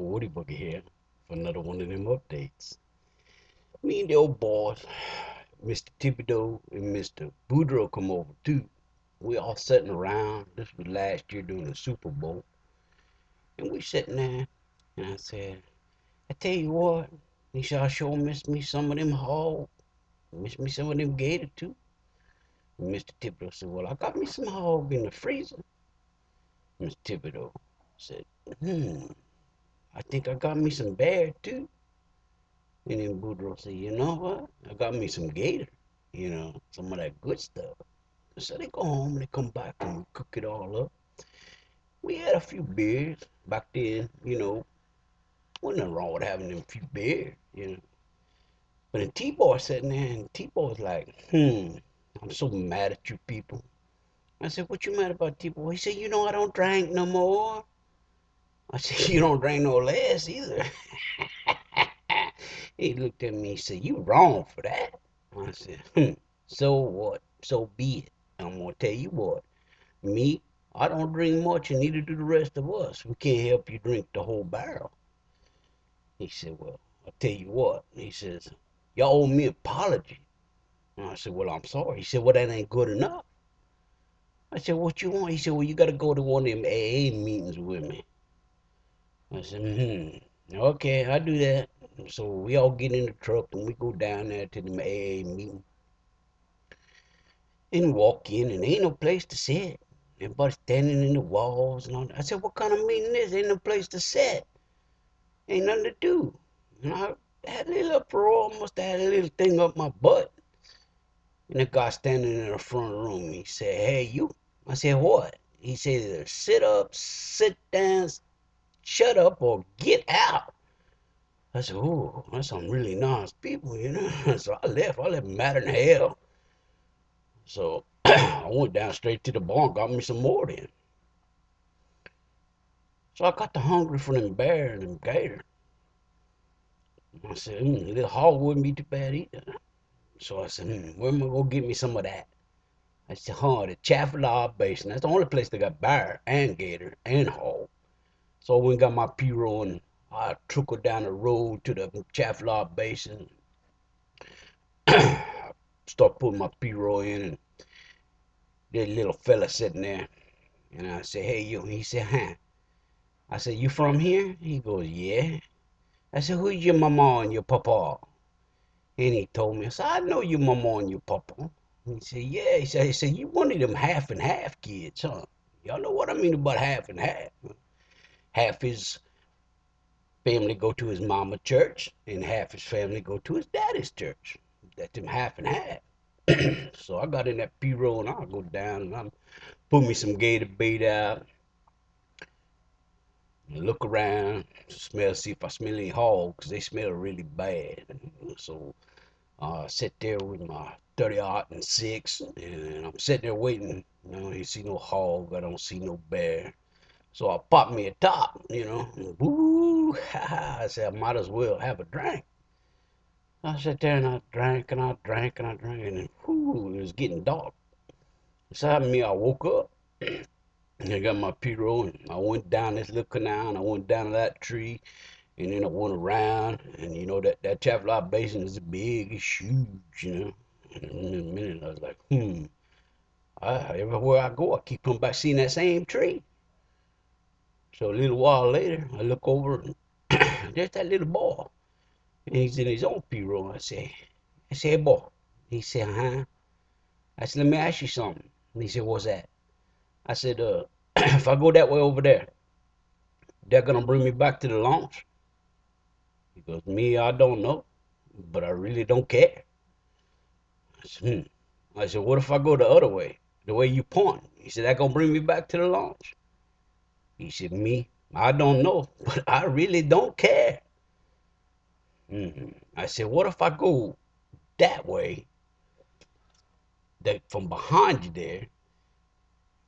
Woody Booger here for another one of them updates. Me and the old boys, Mr. Thibodeau and Mr. Boudreaux come over too. We all sitting around. This was last year during the Super Bowl. And we sitting there and I said, I tell you what, he said, I sure miss me some of them hogs. Miss me some of them gator too. And Mr. Thibodeau said, well, I got me some hog in the freezer. Mr. Thibodeau said, I think I got me some bear too. And then Boudreaux said, you know what? I got me some gator, some of that good stuff. So they go home and they come back and we cook it all up. We had a few beers back then, wasn't nothing wrong with having them few beers. But then T-Boy sitting there and T-Boy's like, I'm so mad at you people. I said, what you mad about, T-Boy? He said, I don't drink no more. I said, you don't drink no less either. He looked at me and said, you wrong for that. I said, so what? So be it. I'm gonna tell you what. Me, I don't drink much, and neither do the rest of us. We can't help you drink the whole barrel. He said, well, I'll tell you what. He says, y'all owe me an apology. And I said, well, I'm sorry. He said, well, that ain't good enough. I said, what you want? He said, well, you got to go to one of them AA meetings with me. I said, okay, I'll do that. So we all get in the truck and we go down there to the AA meeting and walk in and ain't no place to sit. Everybody standing in the walls and all that. I said, what kind of meeting is this? Ain't no place to sit. Ain't nothing to do. And I had a little uproar, must have had a little thing up my butt. And the guy standing in the front room, he said, hey, you. I said, what? He said, either sit up, sit down, shut up, or get out. I said, oh, that's some really nice people. So I left. I left mad in hell. So I went down straight to the bar and got me some more then. So I got the hungry for them bear and them gator. I said, a little hog wouldn't be too bad either. So I said, where am I going to get me some of that? I said, the Chaffalot Basin. That's the only place that got bear and gator and hog. So I went and got my P-roll and I trickled down the road to the Chaffalot Basin. Start putting my P-roll in and there's a little fella sitting there. And I said, hey, you. He said, huh. I said, you from here? He goes, yeah. I said, who's your mama and your papa? And he told me, I said, I know your mama and your papa. He said, yeah. He said, you one of them half and half kids, huh? Y'all know what I mean about half and half. Half his family go to his mama church, and half his family go to his daddy's church. That's them half and half. So I got in that P-roll and I go down and I'm put me some gator bait out, and look around, smell, see if I smell any hogs, because they smell really bad. So I sit there with my 30-06, and I'm sitting there waiting. I don't see no hog, I don't see no bear. So I pop me a top. Woo, I said I might as well have a drink. I sat there and I drank and I drank and I drank, and then whoo, it was getting dark. Suddenly I woke up. I got my P-roll and I went down this little canal and I went down to that tree and then I went around and that Chaffalot Basin is big, it's huge. And in a minute I was like, everywhere I go I keep coming back seeing that same tree. So a little while later I look over and there's that little boy and he's in his own P-roll. I say, hey boy. He said, huh? I said, let me ask you something. And he said, what's that? I said, if I go that way over there, they're gonna bring me back to the launch. He goes, me, I don't know, but I really don't care. I said, I said, what if I go the other way, the way you point? He said, that gonna bring me back to the launch. He said, me, I don't know, but I really don't care. I said, what if I go that way, that from behind you there,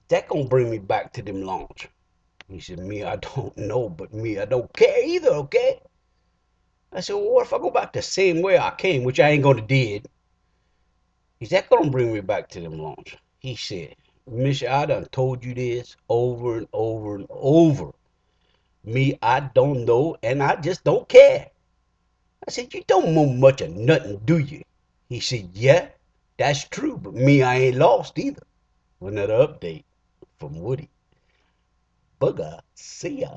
that gonna bring me back to them launch? He said, me, I don't know, but me, I don't care either, okay? I said, well, what if I go back the same way I came, which I ain't gonna did? Is that gonna bring me back to them launch? He said, Mister, I done told you this over and over and over. Me, I don't know, and I just don't care. I said, you don't know much of nothing, do you? He said, yeah, that's true, but me, I ain't lost either. Another update from Woody. Booger, see ya.